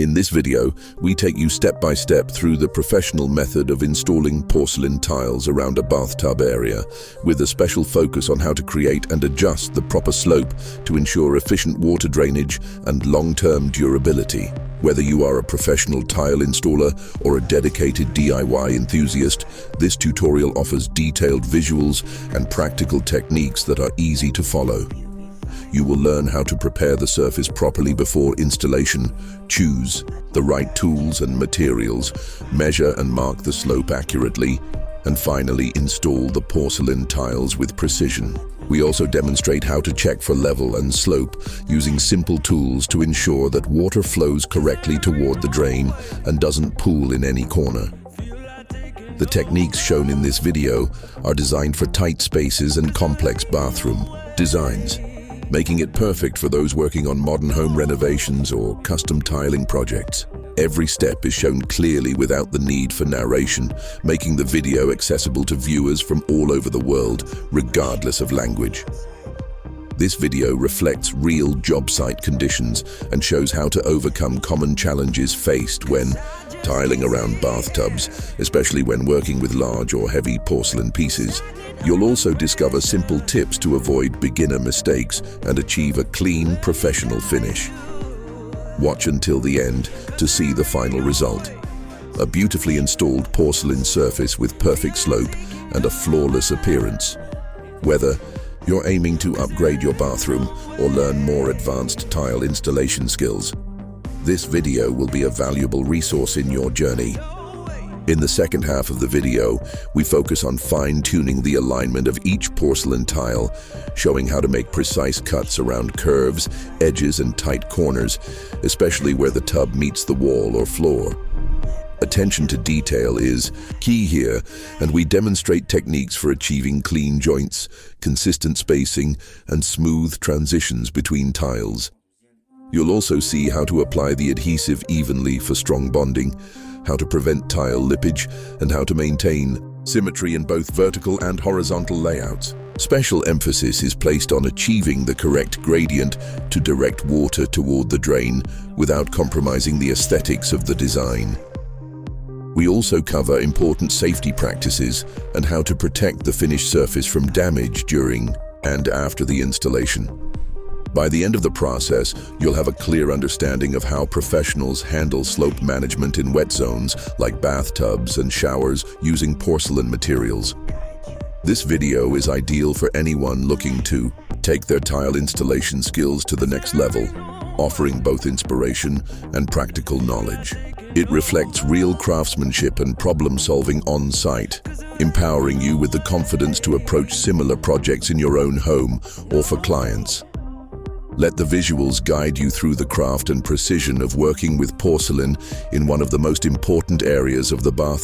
In this video, we take you step by step through the professional method of installing porcelain tiles around a bathtub area, with a special focus on how to create and adjust the proper slope to ensure efficient water drainage and long-term durability. Whether you are a professional tile installer or a dedicated DIY enthusiast, this tutorial offers detailed visuals and practical techniques that are easy to follow. You will learn how to prepare the surface properly before installation, choose the right tools and materials, measure and mark the slope accurately, and finally install the porcelain tiles with precision. We also demonstrate how to check for level and slope using simple tools to ensure that water flows correctly toward the drain and doesn't pool in any corner. The techniques shown in this video are designed for tight spaces and complex bathroom designs, making it perfect for those working on modern home renovations or custom tiling projects. Every step is shown clearly without the need for narration, making the video accessible to viewers from all over the world, regardless of language. This video reflects real job site conditions and shows how to overcome common challenges faced when tiling around bathtubs, especially when working with large or heavy porcelain pieces. You'll also discover simple tips to avoid beginner mistakes and achieve a clean, professional finish. Watch until the end to see the final result. A beautifully installed porcelain surface with perfect slope and a flawless appearance. Whether you're aiming to upgrade your bathroom or learn more advanced tile installation skills, this video will be a valuable resource in your journey. In the second half of the video, we focus on fine-tuning the alignment of each porcelain tile, showing how to make precise cuts around curves, edges, and tight corners, especially where the tub meets the wall or floor. Attention to detail is key here, and we demonstrate techniques for achieving clean joints, consistent spacing, and smooth transitions between tiles. You'll also see how to apply the adhesive evenly for strong bonding, how to prevent tile lippage, and how to maintain symmetry in both vertical and horizontal layouts. Special emphasis is placed on achieving the correct gradient to direct water toward the drain without compromising the aesthetics of the design. We also cover important safety practices and how to protect the finished surface from damage during and after the installation. By the end of the process, you'll have a clear understanding of how professionals handle slope management in wet zones like bathtubs and showers using porcelain materials. This video is ideal for anyone looking to take their tile installation skills to the next level, offering both inspiration and practical knowledge. It reflects real craftsmanship and problem-solving on-site, empowering you with the confidence to approach similar projects in your own home or for clients. Let the visuals guide you through the craft and precision of working with porcelain in one of the most important areas of the bathroom.